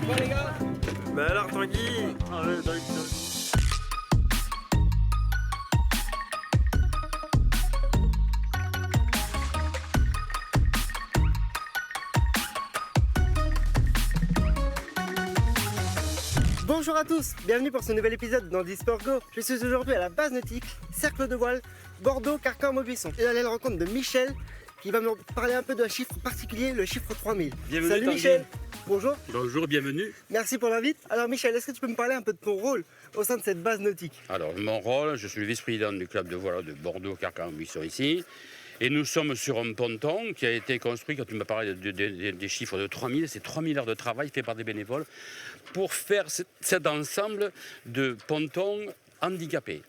quoi les gars? Bah alors Tanguy. Allez, Tanguy. Bonjour à tous, bienvenue pour ce nouvel épisode dans Sport Go. Je suis aujourd'hui à la base nautique, cercle de voile, Bordeaux, Carcan, Maubuisson. Et allez à la rencontre de Michel qui va me parler un peu d'un chiffre particulier, le chiffre 3000. Bienvenue, Salut Tanguy. Michel. Bonjour. Bonjour, bienvenue. Merci pour l'invite. Alors Michel, est-ce que tu peux me parler un peu de ton rôle au sein de cette base nautique? Alors, mon rôle, je suis le vice-président du club de voile de Bordeaux, Carcan, Maubuisson ici. Et nous sommes sur un ponton qui a été construit, quand tu m'as parlé des chiffres de 3000, c'est 3000 heures de travail fait par des bénévoles pour faire cet ensemble de pontons handicapés.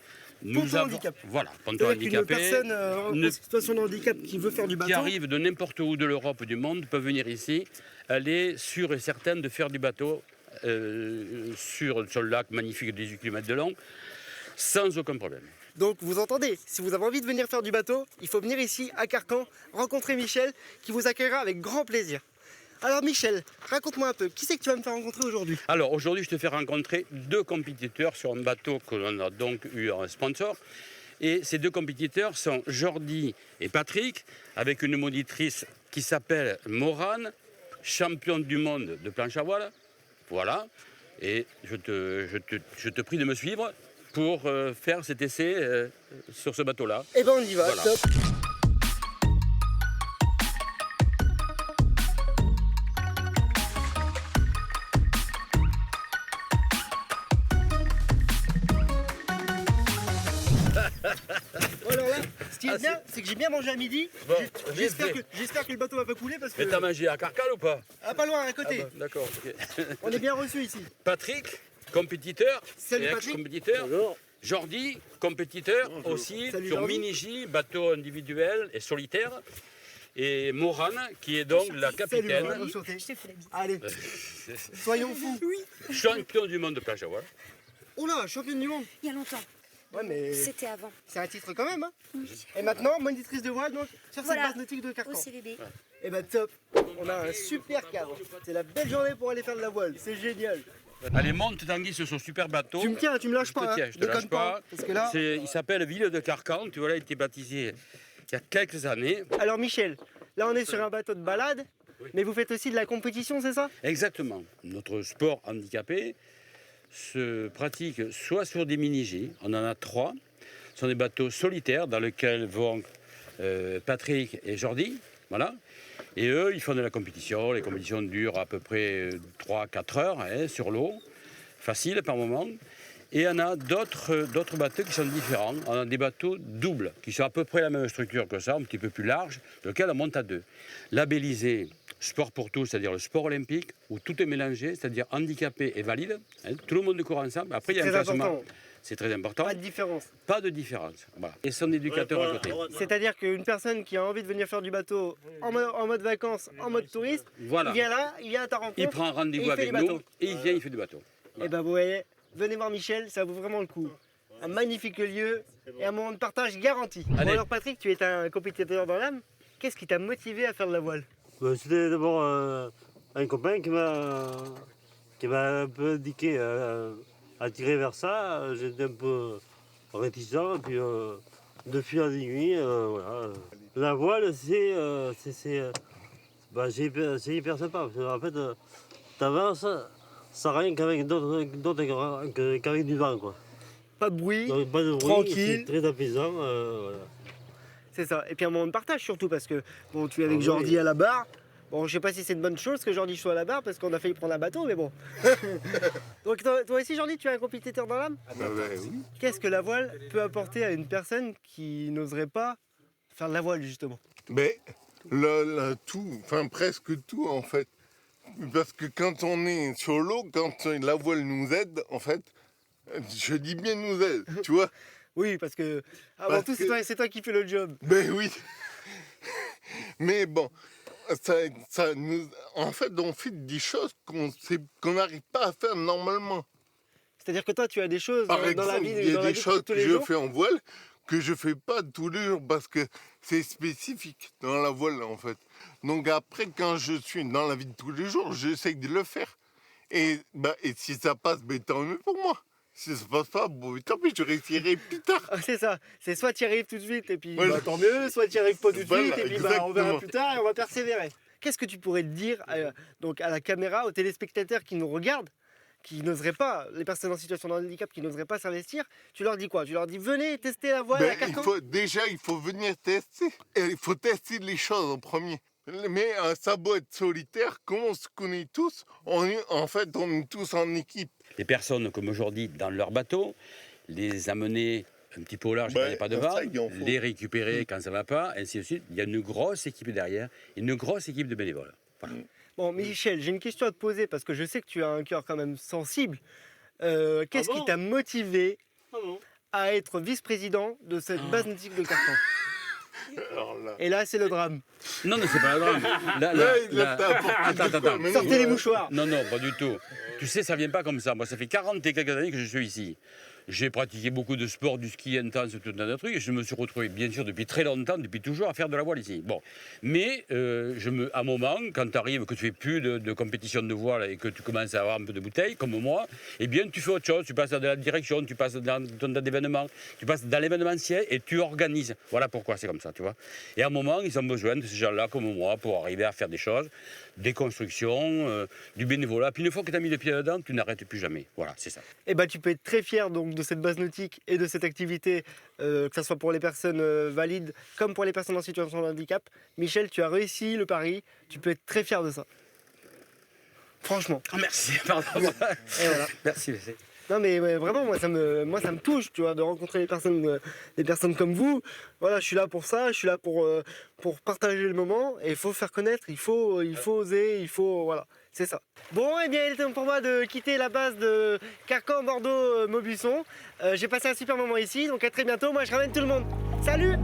Ponton handicapé. Voilà, ponton C'est-à-dire qu'une handicapé. personne en situation de handicap qui veut faire du bateau. Qui arrivent de n'importe où de l'Europe ou du monde peuvent venir ici. Elle est sûre et certaine de faire du bateau sur le lac magnifique de 18 km de long sans aucun problème. Donc vous entendez, si vous avez envie de venir faire du bateau, il faut venir ici à Carcan, rencontrer Michel qui vous accueillera avec grand plaisir. Alors Michel, raconte-moi un peu, qui c'est que tu vas me faire rencontrer aujourd'hui? Alors aujourd'hui, je te fais rencontrer deux compétiteurs sur un bateau que l'on a donc eu un sponsor. Et ces deux compétiteurs sont Jordi et Patrick, avec une monitrice qui s'appelle Morane, championne du monde de planche à voile. Voilà. Et je te prie de me suivre pour faire cet essai sur ce bateau-là. Eh ben on y va, Voilà. top. Bon, alors là, ce qui est bien, c'est que j'ai bien mangé à midi. Bon, J'espère que le bateau va pas couler parce que... Mais t'as mangé à Carcal ou pas? Ah, pas loin, à côté. Ah bah, d'accord. Ok. On est bien reçus ici. Patrick, compétiteur. Salut, et Patrick. ex-compétiteur. Bonjour. Jordi, compétiteur aussi Salut, sur Jordi. mini-J, bateau individuel et solitaire. Et Morane, qui est donc la Salut, capitaine, Morane, enchanté. Allez, soyons fous. champion du monde de plage à voile. Oh là, championne du monde. Il y a longtemps. Ouais, mais C'était avant. c'est un titre quand même. Hein. Et maintenant, monitrice de voile donc, sur cette Voilà. base nautique de Carcan. Au CDB. Et bah top, on a un super cadre. C'est la belle journée pour aller faire de la voile, c'est génial. Allez, monte Tanguy sur son super bateau. Tu me tiens, tu me lâches Je te pas, tiens, hein. je te Déconne lâche pas. Parce que là... Il s'appelle Ville de Carcan. Tu vois, là, il a été baptisé il y a quelques années. Alors Michel, là on est sur un bateau de balade, mais vous faites aussi de la compétition, c'est ça? Exactement. Notre sport handicapé se pratique soit sur des mini-J, on en a 3. Ce sont des bateaux solitaires dans lesquels vont Patrick et Jordi. Voilà. Et eux, ils font de la compétition. Les compétitions durent à peu près 3-4 heures hein, sur l'eau, facile par moment. Et on a d'autres bateaux qui sont différents. On a des bateaux doubles, qui sont à peu près la même structure que ça, un petit peu plus larges, lequel on monte à 2. Labellisé sport pour tous, c'est-à-dire le sport olympique, où tout est mélangé, c'est-à-dire handicapé et valide. Hein, tout le monde court ensemble. Après, il y a un Très classement. important. C'est très important. Pas de différence. Pas de différence. Voilà. Et son éducateur à côté. C'est-à-dire qu'une personne qui a envie de venir faire du bateau en mode vacances, en mode touriste, Voilà. il vient là, il vient à ta rencontre. Il prend et rendez-vous il fait avec du nous bateau. et il vient, il fait du bateau. Et ben vous voyez, venez voir Michel, ça vaut vraiment le coup. Un magnifique lieu et un moment de partage garanti. Bon Allez. alors Patrick, tu es un compétiteur dans l'âme. Qu'est-ce qui t'a motivé à faire de la voile? C'était d'abord un copain qui m'a un peu indiqué, attiré vers ça. J'étais un peu réticent, et puis de fil en aiguille, voilà. La voile, c'est hyper sympa. Parce qu'en fait, t'avances sans rien qu'avec qu'avec du vent, quoi. Pas de bruit, Donc, pas de bruit, tranquille. c'est très apaisant. Voilà. C'est ça. Et puis un moment de partage surtout parce que bon, tu es avec Ah oui. Jordi à la barre. Bon, je sais pas si c'est une bonne chose que Jordi soit à la barre parce qu'on a failli prendre un bateau, mais bon. Donc toi aussi Jordi, tu es un compétiteur dans l'âme. Oui. Qu'est-ce que la voile peut apporter à une personne qui n'oserait pas faire de la voile justement? Mais tout, enfin presque tout en fait. Parce que quand on est sur l'eau, quand la voile nous aide, en fait, je dis bien nous aide, tu vois. Oui, parce que avant Parce tout, que- c'est toi qui fais le job. Ben oui. Mais bon, ça nous, en fait, on fait des choses qu'on n'arrive pas à faire normalement. C'est-à-dire que toi, tu as des choses Par dans la exemple, vie, il y dans a la des vie de choses tous que les je jours. fais en voile que je fais pas tous les jours parce que c'est spécifique dans la voile en fait. Donc après, quand je suis dans la vie de tous les jours, j'essaye de le faire. Et si ça passe, tant mieux pour moi. Si ça passe pas, bon, tant pis, je réussirai plus tard. Ah, c'est ça, c'est soit tu y arrives tout de suite et puis Voilà. tant mieux, soit tu y arrives pas tout de Voilà, suite et puis on verra exactement. plus tard et on va persévérer. Qu'est-ce que tu pourrais dire donc à la caméra, aux téléspectateurs qui nous regardent, qui n'oseraient pas, les personnes en situation de handicap qui n'oseraient pas s'investir, tu leur dis quoi? Tu leur dis venez tester la voile à Carcan? Il faut venir tester. Et il faut tester les choses en premier. Mais ça a beau être solitaire, comme on se connaît tous, on est tous en équipe. Les personnes comme aujourd'hui dans leur bateau, les amener un petit peu au large quand il n'y a pas de vent, ça, il en faut. les récupérer quand ça ne va pas, ainsi de suite. Il y a une grosse équipe derrière, une grosse équipe de bénévoles. Voilà. Bon Michel, j'ai une question à te poser parce que je sais que tu as un cœur quand même sensible. Qu'est-ce qui t'a motivé Ah bon. à être vice-président de cette base nautique de Carcan? Alors là, Et là c'est le drame. Non, c'est pas la drame. Attends. Mais Sortez les mouchoirs. Non, pas du tout. Tu sais, ça vient pas comme ça. Moi, ça fait 40 et quelques années que je suis ici. J'ai pratiqué beaucoup de sport, du ski intense, tout un tas de trucs. Et je me suis retrouvé, bien sûr, depuis très longtemps, depuis toujours, à faire de la voile ici. Bon. Mais, à un moment, quand tu arrives, que tu fais plus de compétition de voile et que tu commences à avoir un peu de bouteille, comme moi, eh bien, tu fais autre chose. Tu passes dans la direction, tu passes dans l'événement, tu passes dans l'événementiel et tu organises. Voilà pourquoi c'est comme ça, tu vois. Et à un moment, ils ont besoin de ces gens-là, comme moi, pour arriver à faire des choses, des constructions, du bénévolat. Puis une fois que tu as mis le pied dedans, tu n'arrêtes plus jamais. Voilà, c'est ça. Et tu peux être très fier donc de cette base nautique et de cette activité, que ce soit pour les personnes valides comme pour les personnes en situation de handicap. Michel, tu as réussi le pari, tu peux être très fier de ça. Franchement. Oh, merci, pardon. Et voilà. Merci. Non mais vraiment, moi ça me touche, tu vois, de rencontrer des personnes comme vous. Voilà, je suis là pour ça, je suis là pour partager le moment. Et il faut faire connaître, il faut oser, voilà, c'est ça. Bon, et bien il est temps pour moi de quitter la base de Carcan, Bordeaux, Maubuisson. J'ai passé un super moment ici, donc à très bientôt. Moi je ramène tout le monde. Salut!